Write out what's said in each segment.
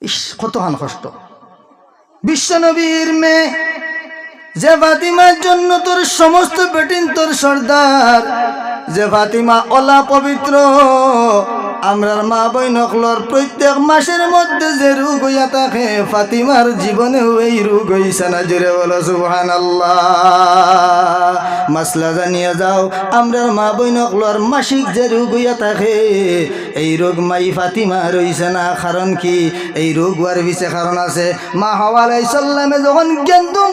ইস কতখান কষ্ট। বিশ্বনবীর মেয়ে যে ফাতিমার জন্য তোর সমস্ত বেটিন তোর সর্দার, যে ফাতিমা ওলা পবিত্র, আমরার মা বইনকলর প্রত্যেক মাসের মধ্যে যে রোগ হইয়া থাকে ফাতিমার জীবনেও এই রোগ হইছে না। জুড়ে বলো সুবহানাল্লাহ। মাসলা জানিয়ে যাও, আমরার মা বইনকলর মাসিক যে রোগ হইয়া থাকে এই রোগ মাই ফাতিমা রইছে না। কারণ কি? এই রোগ হওয়ার পিছে কারণ আছে। মা হাওয়া আলাইহিস সালামে যখন গেন্দুম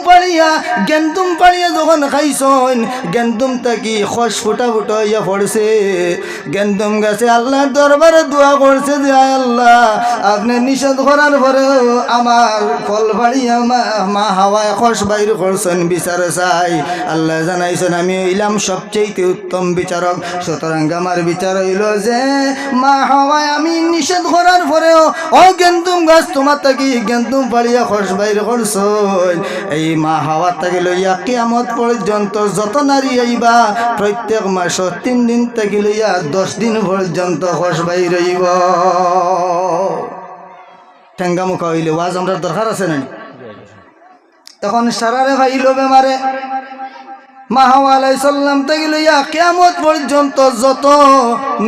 পাড়িয়া যখন খাইছন, গেন্দুম তাকি খস ফুটা ফুটা হইয়া পড়ছে। গেন্দুম গাছে আল্লাহর দরবারে দোয়া করছে যে আয় আল্লাহ, আপনি নিষেধ করার পরেও আমার ফল বাড়িয়া মা হাওয়ায় খস বাইর করছেন, বিচার চাই। আল্লাহ জানাইছেন আমি হইলাম সবচেয়ে উত্তম বিচারক। সুতরাং আমার বিচার হইল যে মা হাওয়ায় আমি নিষেধ করার পরেও ও গেন্দুম গাছ তোমার তাকি গেন্দুম পাড়িয়া খস বাইর করছেন। এই মা হাওয়ার তাকে লইয়া কিয়ামত পর্যন্ত যত নারী আইবা প্রত্যেক মাস 3 দিন থেকে লইয়া 10 দিন পর্যন্ত খস বাইর হইব। ঠেঙ্গা মুখা হইলে ওয়াজ আমরা দরকার আছে না? তখন সারারে ভাইল বেমারে মা হাওয়া আলাইহিস সালাম থেকে লইয়া কিয়ামত পর্যন্ত যত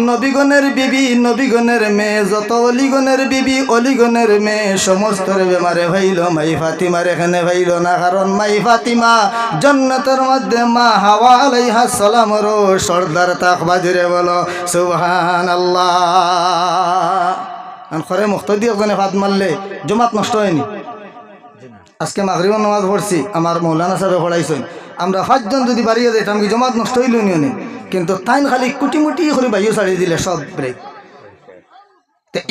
নবীগণের বিবি নবীগণের মেয়ে, যত অলিগণের বিবি অলিগণের মেয়ে সমস্তর বেমারে ভাইল, মাই ফাতিমার এখানে ভাইল না। কারণ মাই ফাতিমা জান্নাতের মধ্যে মা হাওয়া আলাইহিস সালামেরও সর্দার তাকবা। জুড়ে বলো সুবহানাল্লাহ। খরে মুক্তদি একজনে ফাত মারলে জমাত নষ্ট হয়নি। আজকে মাগরিবের নামাজ পড়ছি, আমার মৌলানা সাহেব পড়াইছেন, আমরা 5 জন যদি বাড়িয়ে যাইতাম কি জমাত নষ্ট হইল নিয়ে। কিন্তু তাইন খালি কুটিমুটি করে বাইও ছাড়িয়ে দিলে সব ব্রেক।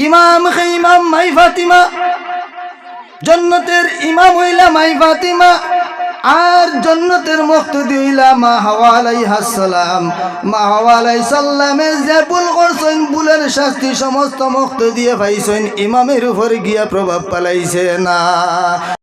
ইমাম মাই ফাতিমা, জান্নাতের ইমাম হইলা মাই ফাতিমা, আর জান্নাতের মুক্তদি হইলা মা হাওয়া আলাইহিস সালাম। মা হাওয়া আলাইহিস সালামে যে ভুল করছেন ভুলের শাস্তি সমস্ত মুক্তদি দিয়ে পাইছেন, ইমামের উপর গিয়া প্রভাব পালাইছে না।